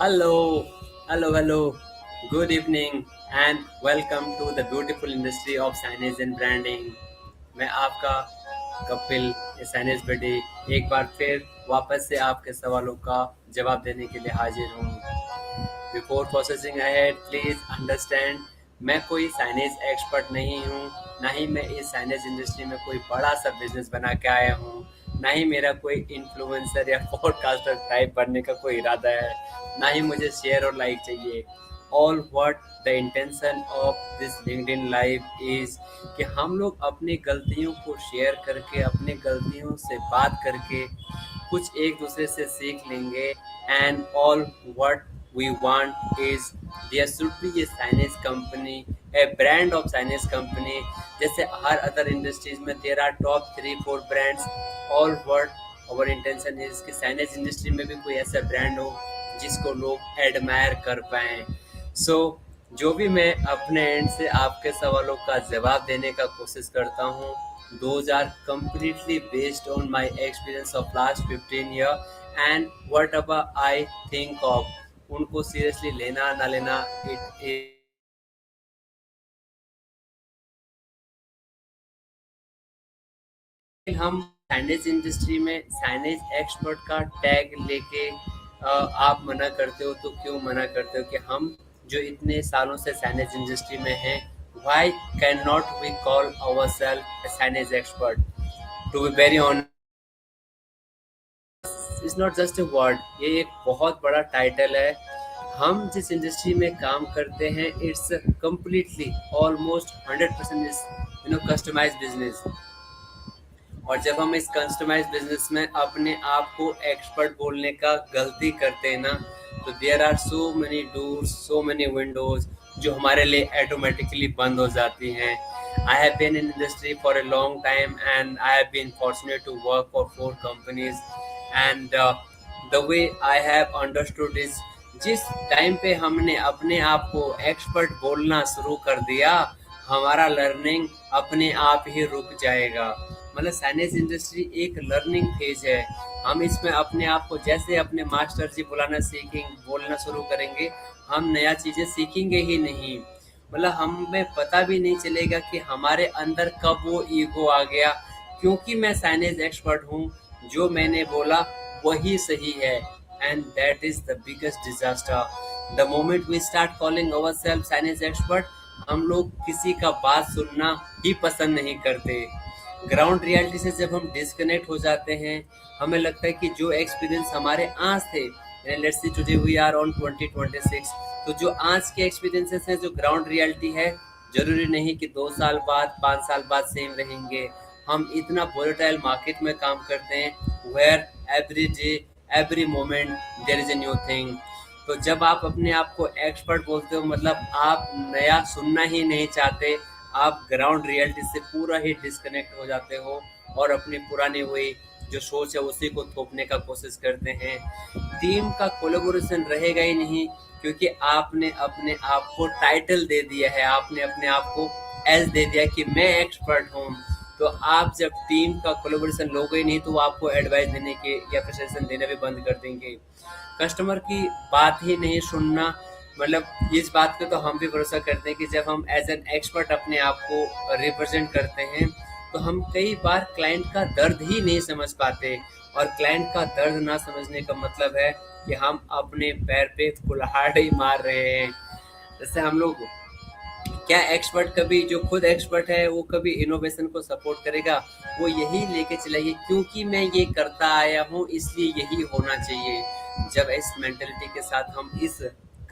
Hello, hello. Good evening and welcome to the beautiful industry of signage and branding. मैं आपका Kapil signage बडी एक बार फिर वापस से आपके सवालों का जवाब देने के लिए हाजिर हूँ। Before processing ahead please understand, मैं कोई साइनेज एक्सपर्ट नहीं हूँ, ना ही मैं इस साइनेज इंडस्ट्री में कोई बड़ा सा बिजनेस बना के आया हूँ, ना ही मेरा कोई इन्फ्लुएंसर या पॉडकास्टर टाइप बनने का कोई इरादा है, ना ही मुझे शेयर और लाइक चाहिए। All what the intention of this LinkedIn live is कि हम लोग अपनी गलतियों को शेयर करके, अपनी गलतियों से बात करके कुछ एक दूसरे से सीख लेंगे। And all what we want is there should be a signage company, a brand of signage company, जैसे हर other industries में there are top 3-4 brands। all what our intention is कि signage industry में भी कोई ऐसा brand हो जिसको लोग admire कर पाएं। so जो भी मैं अपने एंड से आपके सवालों का जवाब देने का कोशिश करता हूँ, those are completely based on my experience of last 15 year and whatever I think of, उनको सीरियसली लेना ना लेना इट हम साइनेज इंडस्ट्री में साइनेज एक्सपर्ट का टैग लेके आप मना करते हो तो क्यों मना करते हो कि हम जो इतने सालों से साइनेज इंडस्ट्री में हैं, why can not we call ourselves signage expert. To be very honest, it's not just a word, ये एक बहुत बड़ा टाइटल है। हम जिस इंडस्ट्री में काम करते हैं it's completely almost 100% is customize business. और जब हम इस कस्टमाइज बिजनेस में अपने आप को एक्सपर्ट बोलने का गलती करते हैं ना, तो there are so many doors, so many windows जो हमारे लिए ऑटोमेटिकली बंद हो जाती हैं। I have been in industry for a long time and I have been fortunate to work for 4 companies and the way I have understood is, जिस time पे हमने अपने आप को एक्सपर्ट बोलना शुरू कर दिया, हमारा लर्निंग अपने आप ही रुक जाएगा। मतलब साइनेज इंडस्ट्री एक लर्निंग फेज है। हम इसमें अपने आप को जैसे अपने मास्टर जी बुलाना सीखेंगे, बोलना शुरू करेंगे, हम नया चीज़ें सीखेंगे ही नहीं। मतलब हमें पता भी नहीं चलेगा कि हमारे अंदर कब वो ईगो आ गया, क्योंकि मैं साइनेज एक्सपर्ट हूँ, जो मैंने बोला वही सही है। And that is the biggest disaster. The moment we start calling ourselves signage expert, हम लोग किसी का बात सुनना ही पसंद नहीं करते। ग्राउंड रियलिटी से जब हम डिस्कनेक्ट हो जाते हैं, हमें लगता है कि जो एक्सपीरियंस हमारे आज थे, let's see today we are on 2026, तो जो आज के एक्सपीरियंसेस हैं, जो ग्राउंड रियलिटी है, जरूरी नहीं कि 2 साल बाद 5 साल बाद सेम रहेंगे। हम इतना वोलेटाइल मार्केट में काम करते हैं where every day every moment there is a new thing. तो जब आप अपने आप को एक्सपर्ट बोलते हो, मतलब आप नया सुनना ही नहीं चाहते, आप ग्राउंड रियलिटी से पूरा ही डिस्कनेक्ट हो जाते हो और अपनी पुरानी हुई जो सोच है उसी को थोपने का कोशिश करते हैं। टीम का कोलैबोरेशन रहेगा ही नहीं, क्योंकि आपने अपने आप को टाइटल दे दिया है, आपने अपने आप को एज दे दिया कि मैं एक्सपर्ट हूँ। तो आप जब टीम का कोलैबोरेशन लोगे ही नहीं, तो आपको एडवाइस देने के या सजेशन देना भी बंद कर देंगे। कस्टमर की बात ही नहीं सुनना, मतलब इस बात पे तो हम भी भरोसा करते हैं कि जब हम एज एन एक्सपर्ट अपने आप को रिप्रेजेंट करते हैं, तो हम कई बार क्लाइंट का दर्द ही नहीं समझ पाते। और क्लाइंट का दर्द ना समझने का मतलब है कि हम अपने पैर पे कुल्हाड़ी मार रहे हैं। जैसे हम लोग, क्या एक्सपर्ट कभी, जो खुद एक्सपर्ट है वो कभी इनोवेशन को सपोर्ट करेगा? वो यही लेके चलेगी क्योंकि मैं ये करता आया हूँ इसलिए यही होना चाहिए। जब इस मेंटेलिटी के साथ हम इस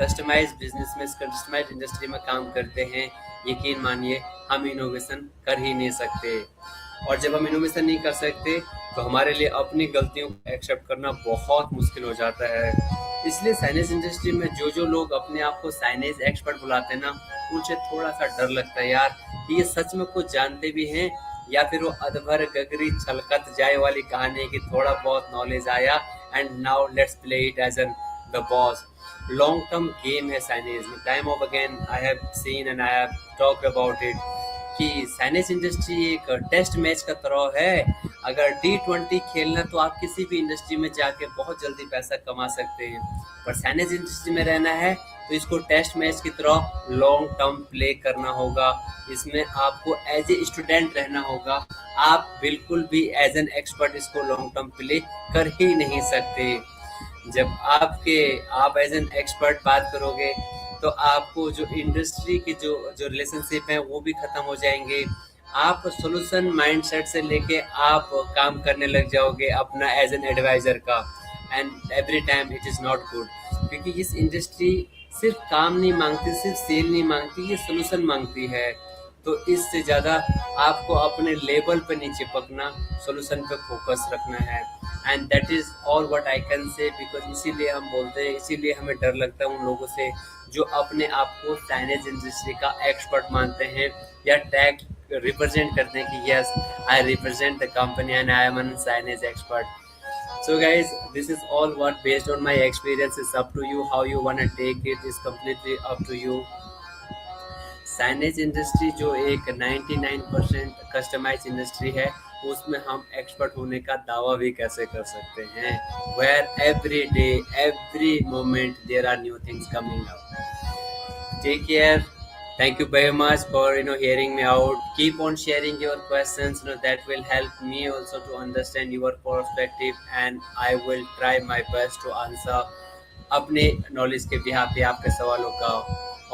कस्टमाइज बिजनेस में, इस कस्टमाइज इंडस्ट्री में काम करते हैं, यकीन मानिए हम इनोवेशन कर ही नहीं सकते। और जब हम इनोवेशन नहीं कर सकते, तो हमारे लिए अपनी गलतियों को एक्सेप्ट करना बहुत मुश्किल हो जाता है। इसलिए साइनेज इंडस्ट्री में जो लोग अपने आप को साइनेज एक्सपर्ट बुलाते हैं ना, उनसे थोड़ा सा डर लगता है यार कि ये सच में कुछ जानते भी हैं, या फिर वो अधभर गगरी छलकत जाए वाली कहानी है कि थोड़ा बहुत नॉलेज आया and now let's play it as an the boss. Long term game है साइनेज में। Time off again I have seen and I have talked about it कि साइनेज इंडस्ट्री एक टेस्ट मैच का तरह है। अगर T20 खेलना तो आप किसी भी इंडस्ट्री में जाके बहुत जल्दी पैसा कमा सकते हैं, पर साइनेज इंडस्ट्री में रहना है तो इसको टेस्ट मैच की तरह लॉन्ग टर्म प्ले करना होगा। इसमें आपको एज ए स्टूडेंट रहना होगा, आप बिल्कुल भी एज एन एक्सपर्ट इसको लॉन्ग टर्म प्ले कर ही नहीं सकते। जब आप एज एन एक्सपर्ट बात करोगे तो आपको जो इंडस्ट्री की जो जो रिलेशनशिप है वो भी खत्म हो जाएंगे। आप सोल्यूशन माइंडसेट से लेके आप काम करने लग जाओगे अपना एज एन एडवाइजर का, and every time it is not good, क्योंकि इस इंडस्ट्री सिर्फ काम नहीं मांगती, सिर्फ सेल नहीं मांगती, ये सोल्यूशन मांगती है। तो इससे ज़्यादा आपको अपने लेवल पे नहीं चिपकना, सोल्यूशन पे फोकस रखना है, and that is all what I can say. Because इसीलिए हम बोलते हैं, इसीलिए हमें डर लगता है उन लोगों से जो अपने आप को साइनेज इंडस्ट्री का एक्सपर्ट मानते हैं या टैग रिप्रेजेंट करते हैं कि yes I represent the company and I am an signage expert. So guys, this is all what based on my experience. Is up to you how you wanna take it, is completely up to you. Signage industry जो एक 99% customise industry है, उसमें हम expert होने का दावा भी कैसे कर सकते हैं, where every day every moment there are new things coming up. Take care, thank you very much for hearing me out. Keep on sharing your questions, that will help me also to understand your perspective, and I will try my best to answer अपने knowledge के behalf पे आपके सवालों का।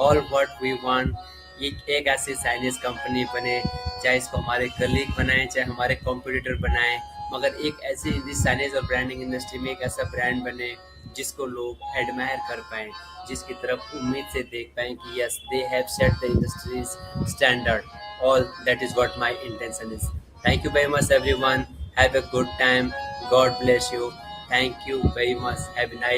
All what we want, एक ऐसी signage company बने, चाहे इसको हमारे कलीग बनाएं चाहे हमारे कॉम्पिटिटर बनाएं, मगर एक ऐसी साइनेज और ब्रांडिंग इंडस्ट्री में एक ऐसा ब्रांड बने जिसको लोग एडमायर कर पाएँ, जिसकी तरफ उम्मीद से देख पाएँ कि yes they have set the industries standard. All that is what my intention is. Thank you very much everyone, have a good time, God bless you, thank you very much, have a nice